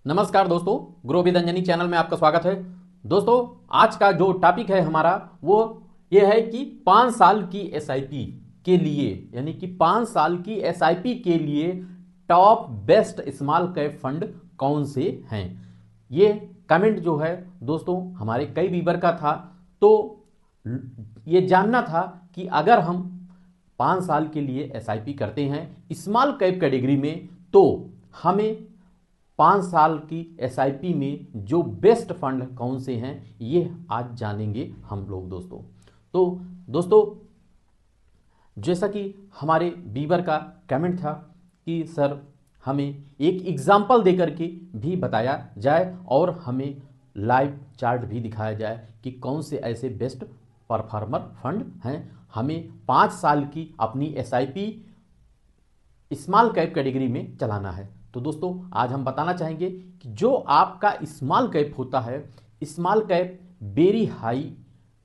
नमस्कार दोस्तों, grow with Anjani channel में आपका स्वागत है। दोस्तों, आज का जो टॉपिक है हमारा वो ये है कि 5 साल की एसआईपी के लिए, यानी कि 5 साल की एसआईपी के लिए top best small cap fund कौन से हैं। ये कमेंट जो है दोस्तों हमारे कई व्यूअर का था, तो ये जानना था कि अगर हम 5 साल के लिए एसआईपी करते हैं स्मॉल कैप कैटेगरी में तो हमें 5 साल की एसआईपी में जो बेस्ट फंड कौन से हैं ये आज जानेंगे हम लोग दोस्तों। तो दोस्तों, जैसा कि हमारे व्यूअर का कमेंट था कि सर हमें एक एग्जाम्पल देकर के भी बताया जाए और हमें लाइव चार्ट भी दिखाया जाए कि कौन से ऐसे बेस्ट परफॉर्मर फंड हैं। हमें 5 साल की अपनी एसआईपी स्मॉल कैप कैटेगरी में चलाना है। तो दोस्तों, आज हम बताना चाहेंगे कि जो आपका स्मॉल कैप होता है, small cap very high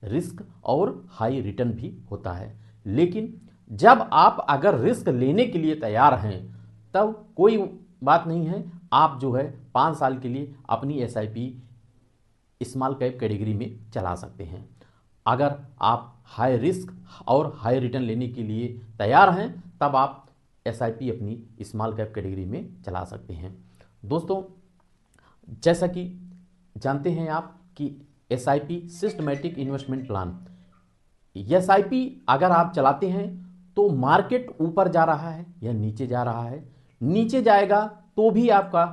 risk और हाई रिटर्न भी होता है। लेकिन जब आप अगर रिस्क लेने के लिए तैयार हैं तब कोई बात नहीं है, आप जो है 5 साल के लिए अपनी एसआईपी स्मॉल कैप कैटेगरी में चला सकते हैं। अगर आप हाई रिस्क और हाई रिटर्न लेने के लिए तैयार हैं तब आप एसआईपी अपनी स्मॉल कैप कैटेगरी में चला सकते हैं। दोस्तों, जैसा कि जानते हैं आप कि SIP systematic investment plan, SIP अगर आप चलाते हैं तो मार्केट ऊपर जा रहा है या नीचे जा रहा है, नीचे जाएगा तो भी आपका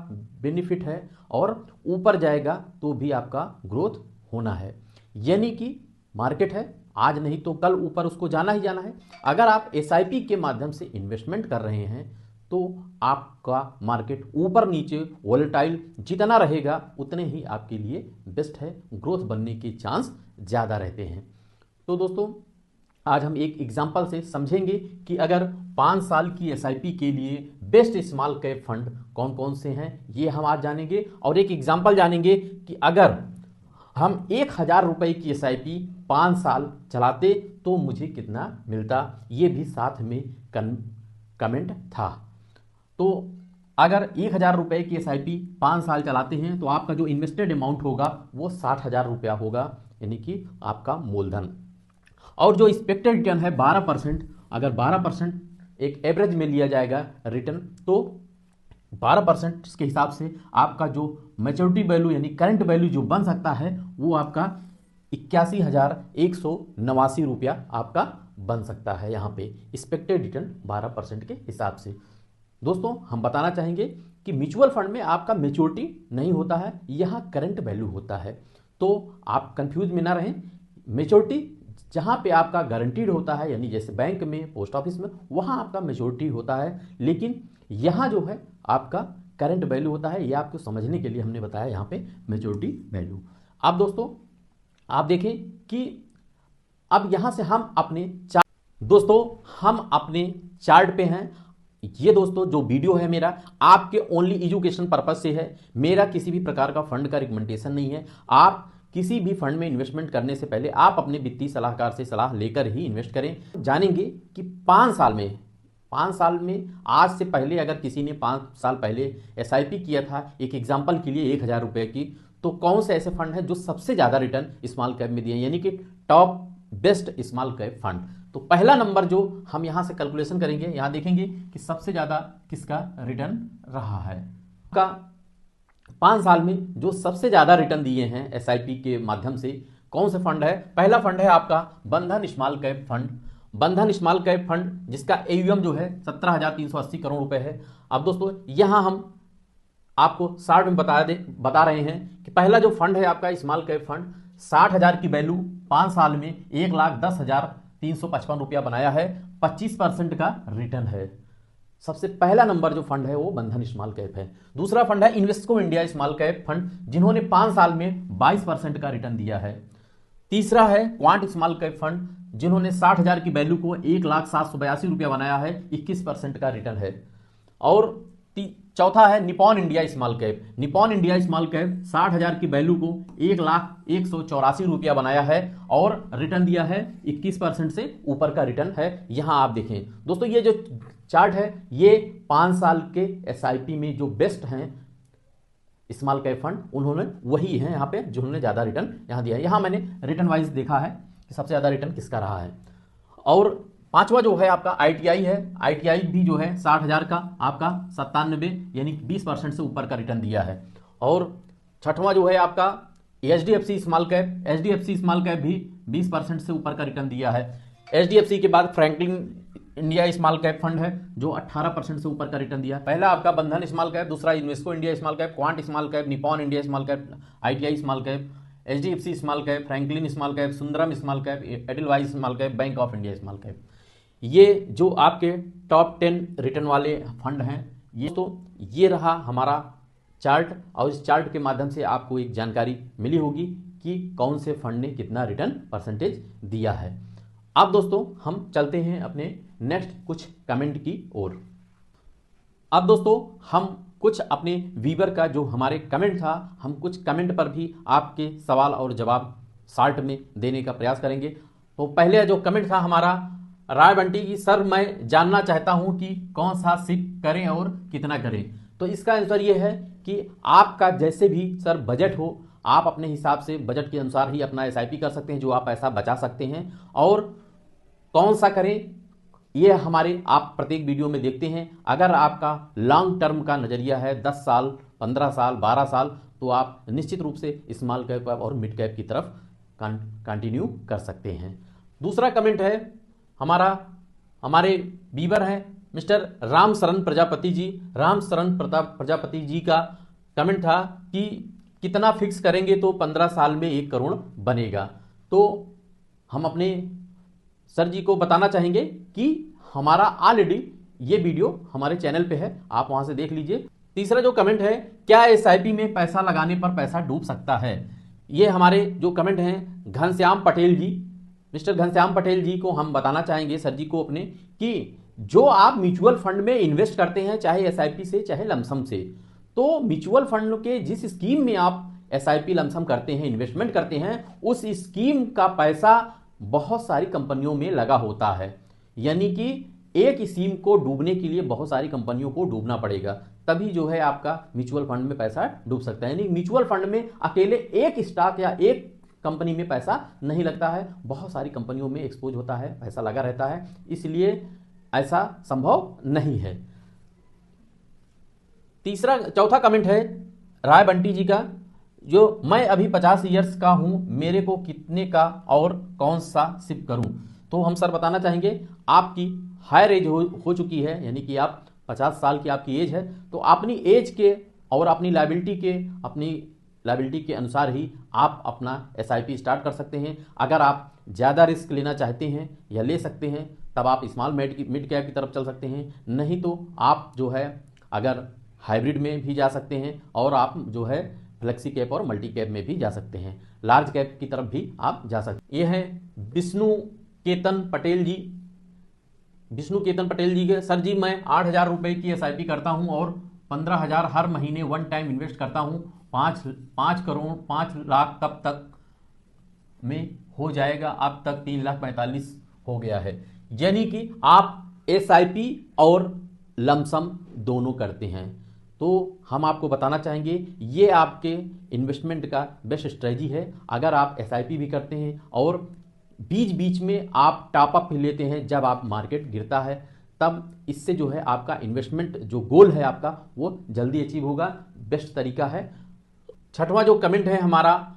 बेनिफिट है और ऊपर जाएगा तो भी आपका ग्रोथ होना है। यानी कि मार्केट है, आज नहीं तो कल ऊपर उसको जाना ही जाना है। अगर आप एसआईपी के माध्यम से इन्वेस्टमेंट कर रहे हैं तो आपका मार्केट ऊपर नीचे वोलेटाइल जितना रहेगा उतने ही आपके लिए बेस्ट है, ग्रोथ बनने के चांस ज़्यादा रहते हैं। तो दोस्तों, आज हम एक एग्जांपल से समझेंगे कि अगर 5 साल की एसआईपी के लिए बेस्ट स्मॉल कैप फंड कौन कौन से हैं ये हम आज जानेंगे, और एक एग्जांपल जानेंगे कि अगर हम 1000 रुपये की एसआईपी 5 साल चलाते तो मुझे कितना मिलता, ये भी साथ में कमेंट था। तो अगर 1000 रुपये की एसआईपी 5 साल चलाते हैं तो आपका जो इन्वेस्टेड अमाउंट होगा वो 60,000 रुपया होगा, यानी कि आपका मूलधन। और जो एक्सपेक्टेड रिटर्न है 12%, अगर 12% एक एवरेज में लिया जाएगा रिटर्न तो 12% के हिसाब से आपका जो मैच्योरिटी वैल्यू यानी करंट वैल्यू जो बन सकता है वो आपका 81,189 रुपया आपका बन सकता है। यहाँ पे एक्सपेक्टेड रिटर्न 12% के हिसाब से। दोस्तों, हम बताना चाहेंगे कि म्यूचुअल फंड में आपका मैच्योरिटी नहीं होता है, यहाँ करंट वैल्यू होता है। तो आप कंफ्यूज में ना रहें, मैच्योरिटी जहाँ पे आपका गारंटीड होता है यानी जैसे बैंक में, पोस्ट ऑफिस में, वहाँ आपका मैच्योरिटी होता है, लेकिन यहाँ जो है आपका करंट वैल्यू होता है। ये आपको समझने के लिए हमने बताया यहाँ पे मैच्योरिटी वैल्यू। अब दोस्तों आप देखें कि अब यहाँ से हम अपने चार्ट पे हैं। ये दोस्तों जो वीडियो है मेरा आपके ओनली एजुकेशन पर्पज से है, मेरा किसी भी प्रकार का फंड का रिकमेंडेशन नहीं है। आप किसी भी फंड में इन्वेस्टमेंट करने से पहले आप अपने वित्तीय सलाहकार से सलाह लेकर ही इन्वेस्ट करें। जानेंगे कि 5 साल में आज से पहले अगर किसी ने 5 साल पहले एसआईपी किया था, एक एग्जांपल के लिए 1000 रुपये की, तो कौन से ऐसे फंड हैं जो सबसे ज़्यादा रिटर्न स्मॉल कैप में दिए, यानी कि top best small cap fund. तो पहला नंबर जो हम यहाँ से कैलकुलेशन करेंगे, यहाँ देखेंगे कि सबसे ज़्यादा किसका रिटर्न रहा है। का 5 साल में जो सबसे ज़्यादा रिटर्न दिए हैं एसआईपी के माध्यम से कौन से फंड है। पहला फंड है आपका बंधन स्मॉल कैप फंड। बंधन स्मॉल कैप फंड जिसका एयूएम जो है 17,380 करोड़ रुपए है। अब दोस्तों यहाँ हम आपको शार्ट में बता रहे हैं कि पहला जो फंड है आपका स्मॉल कैप फंड 60,000 की वैल्यू 5 साल में 1,10,355 रुपया बनाया है, 25% का रिटर्न है। सबसे पहला नंबर जो फंड है वो बंधन स्मॉल कैप है। दूसरा फंड है इन्वेस्टको इंडिया स्मॉल कैप फंड, जिन्होंने 5 साल में 22% का रिटर्न दिया है। तीसरा है क्वांट स्मॉल कैप फंड, जिन्होंने 60,000 की वैल्यू को 1,782 रुपया बनाया है, 21% का रिटर्न है। और चौथा है Nippon India small cap. Nippon India small cap 60,000 की वैल्यू को 1,184 रुपया बनाया है और रिटर्न दिया है 21% से ऊपर का रिटर्न है। यहां आप देखें दोस्तों, ये जो चार्ट है ये 5 साल के एसआईपी में जो बेस्ट हैं स्मॉल कैप फंड उन्होंने वही है यहाँ पे जो उन्होंने ज़्यादा रिटर्न यहाँ दिया है। यहाँ मैंने रिटर्न वाइज देखा है कि सबसे ज़्यादा रिटर्न किसका रहा है। और पांचवा जो है आपका ITI है। ITI भी जो है 60,000 का आपका 97 यानी 20% से ऊपर का रिटर्न दिया है। और छठवां जो है आपका HDFC small cap. HDFC small cap भी 20% से ऊपर का रिटर्न दिया है। HDFC के बाद Franklin India small cap fund है जो 18% से ऊपर का रिटर्न दिया। पहला आपका बंधन स्मॉल कैप, दूसरा Invesco India small cap, quant small cap, Nippon India small cap, ITI small cap, HDFC small cap, Franklin small cap, Sundaram small cap, Edelweiss small cap, bank of India small cap. ये जो आपके top 10 return वाले fund हैं। ये रहा हमारा chart, और इस चार्ट के माध्यम से आपको एक जानकारी मिली होगी कि कौन से फंड ने कितना रिटर्न परसेंटेज दिया है। अब दोस्तों हम चलते हैं अपने नेक्स्ट कुछ कमेंट की ओर। अब दोस्तों हम कुछ अपने व्यूअर का जो हमारे कमेंट था, हम कुछ कमेंट पर भी आपके सवाल और जवाब शॉर्ट में देने का प्रयास करेंगे। तो पहले जो कमेंट था हमारा राय बंटी की, सर मैं जानना चाहता हूं कि कौन सा सिप करें और कितना करें। तो इसका आंसर ये है कि आपका जैसे भी सर बजट हो, आप अपने हिसाब से बजट के अनुसार ही अपना SIP कर सकते हैं जो आप पैसा बचा सकते हैं। और कौन सा करें ये हमारे आप प्रत्येक वीडियो में देखते हैं। अगर आपका लॉन्ग टर्म का नजरिया है 10 साल, 15 साल, 12 साल, तो आप निश्चित रूप से स्मॉल कैप और मिड कैप की तरफ कंटिन्यू कर सकते हैं। दूसरा कमेंट है हमारे व्यूअर हैं मिस्टर राम शरण प्रजापति जी। राम शरण प्रजापति जी का कमेंट था कि कितना फिक्स करेंगे तो 15 साल में 1 करोड़ बनेगा। तो हम अपने सर जी को बताना चाहेंगे कि हमारा ऑलरेडी ये वीडियो हमारे चैनल पे है, आप वहां से देख लीजिए। तीसरा जो कमेंट है, क्या SIP में पैसा लगाने पर पैसा डूब सकता है? ये हमारे जो कमेंट हैं घनश्याम पटेल जी, मिस्टर घनश्याम पटेल जी को हम बताना चाहेंगे सर जी को अपने कि जो आप म्यूचुअल फंड में इन्वेस्ट करते हैं, चाहे SIP से चाहे लमसम से, तो म्यूचुअल फंड के जिस स्कीम में आप SIP लमसम करते हैं, इन्वेस्टमेंट करते हैं, उस स्कीम का पैसा बहुत सारी कंपनियों में लगा होता है। यानी कि एक स्कीम को डूबने के लिए बहुत सारी कंपनियों को डूबना पड़ेगा, तभी जो है आपका म्यूचुअल फंड में पैसा डूब सकता है। यानी म्यूचुअल फंड में अकेले एक स्टॉक या एक कंपनी में पैसा नहीं लगता है, बहुत सारी कंपनियों में एक्सपोज होता है, पैसा लगा रहता है, इसलिए ऐसा संभव नहीं है। चौथा कमेंट है राय बंटी जी का, जो मैं अभी 50 इयर्स का हूं, मेरे को कितने का और कौन सा सिप करूं? तो हम सर बताना चाहेंगे आपकी हायर एज हो चुकी है, यानी कि आप 50 साल की आपकी एज है, तो अपनी एज के और अपनी लायबिलिटी के अनुसार ही आप अपना SIP स्टार्ट कर सकते हैं। अगर आप ज़्यादा रिस्क लेना चाहते हैं या ले सकते हैं, तब आप स्मॉल मिड कैप की तरफ चल सकते हैं। नहीं तो आप जो है अगर हाइब्रिड में भी जा सकते हैं, और आप जो है फ्लेक्सी कैप और मल्टी कैप में भी जा सकते हैं, लार्ज कैप की तरफ भी आप जा सकते हैं। ये है विष्णु केतन पटेल जी के, सर जी मैं 8,000 रुपए की SIP करता हूं और 15,000 हर महीने वन टाइम इन्वेस्ट करता हूं। 5 करोड़ 5 लाख कब तक में हो जाएगा? अब तक 3,45,000 हो गया है। यानी कि आप SIP और लमसम दोनों करते हैं। तो हम आपको बताना चाहेंगे ये आपके इन्वेस्टमेंट का बेस्ट स्ट्रेटजी है। अगर आप SIP भी करते हैं और बीच बीच में आप टॉप अप भी लेते हैं जब आप मार्केट गिरता है, तब इससे जो है आपका इन्वेस्टमेंट जो गोल है आपका वो जल्दी अचीव होगा। बेस्ट तरीका है। छठवां जो कमेंट है हमारा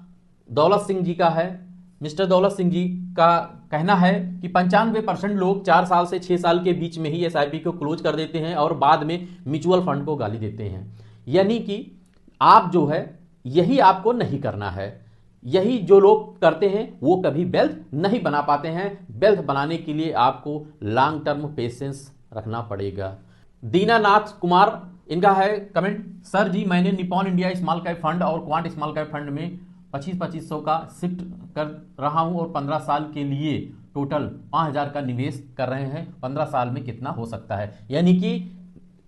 दौलत सिंह जी का है। मिस्टर दौलत सिंह जी का कहना है कि 95% लोग 4 साल से 6 साल के बीच में ही SIP को क्लोज कर देते हैं और बाद में म्यूचुअल फंड को गाली देते हैं। यानी कि आप जो है यही आपको नहीं करना है। यही जो लोग करते हैं वो कभी वेल्थ नहीं बना पाते हैं। वेल्थ बनाने के लिए आपको लॉन्ग टर्म पेशेंस रखना पड़ेगा। दीनानाथ कुमार इनका है कमेंट, सर जी मैंने Nippon India small cap fund और क्वांट स्मॉल कैप फंड में 2500 का शिफ्ट कर रहा हूं और 15 साल के लिए टोटल 5,000 का निवेश कर रहे हैं। 15 साल में कितना हो सकता है? यानी कि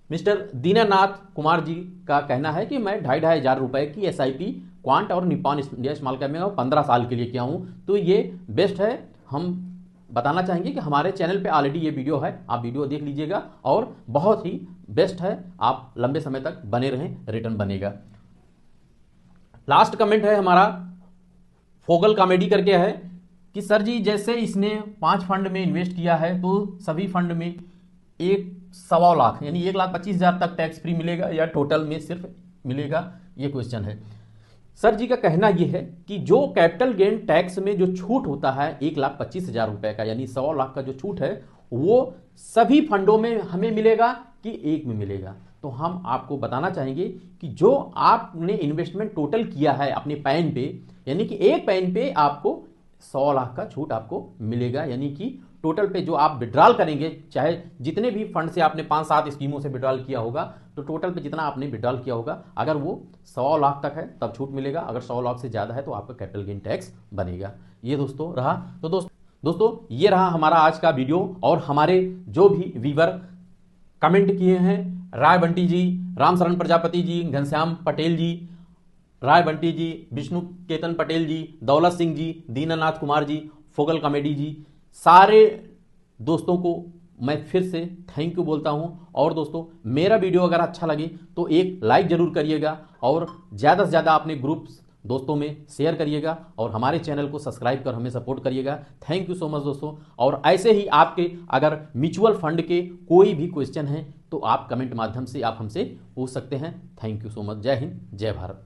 मिस्टर दीनानाथ कुमार जी का कहना है कि मैं 2,500 रुपए की SIP क्वांट और निपॉन इंडिया स्मॉल कैप में 15 साल के लिए किया हूं। तो ये बेस्ट है। हम बताना चाहेंगे कि हमारे चैनल पे ऑलरेडी ये वीडियो है, आप वीडियो देख लीजिएगा और बहुत ही बेस्ट है। आप लंबे समय तक बने रहें, रिटर्न बनेगा। लास्ट कमेंट है हमारा फोगल कॉमेडी करके है कि सर जी जैसे इसने 5 फंड में इन्वेस्ट किया है तो सभी फंड में 1.25 लाख यानी 1,25,000 तक टैक्स फ्री मिलेगा या टोटल में सिर्फ मिलेगा, ये क्वेश्चन है। सर जी का कहना यह है कि जो कैपिटल गेन टैक्स में जो छूट होता है 1,25,000 रुपए का यानी 1.25 लाख का जो छूट है वो सभी फंडों में हमें मिलेगा कि एक में मिलेगा। तो हम आपको बताना चाहेंगे कि जो आपने इन्वेस्टमेंट टोटल किया है अपने पैन पे यानी कि एक पैन पे आपको 100 लाख का छूट आपको मिलेगा, यानी कि टोटल पे जो आप विड्रॉल करेंगे चाहे जितने भी फंड से आपने 5-7 स्कीमों से विड्रॉल किया होगा तो टोटल पे जितना आपने विड्रॉल किया होगा अगर वो 100 लाख तक है तब छूट मिलेगा, अगर 100 लाख से ज्यादा है तो आपका कैपिटल गेन टैक्स बनेगा। ये दोस्तों रहा। तो दोस्तों ये रहा हमारा आज का वीडियो। और हमारे जो भी व्यूअर कमेंट किए हैं, राय बंटी जी, राम शरण प्रजापति जी, घनश्याम पटेल जी, राय बंटी जी, विष्णु केतन पटेल जी, दौलत सिंह जी, दीनानाथ कुमार जी, फोगल कॉमेडी जी, सारे दोस्तों को मैं फिर से थैंक यू बोलता हूं। और दोस्तों मेरा वीडियो अगर अच्छा लगे तो एक लाइक जरूर करिएगा और ज़्यादा से ज़्यादा अपने ग्रुप्स दोस्तों में शेयर करिएगा और हमारे चैनल को सब्सक्राइब कर हमें सपोर्ट करिएगा। थैंक यू सो मच दोस्तों। और ऐसे ही आपके अगर म्यूचुअल फंड के कोई भी क्वेश्चन हैं तो आप कमेंट माध्यम से आप हमसे पूछ सकते हैं। Thank you so much. जय हिंद, जय भारत।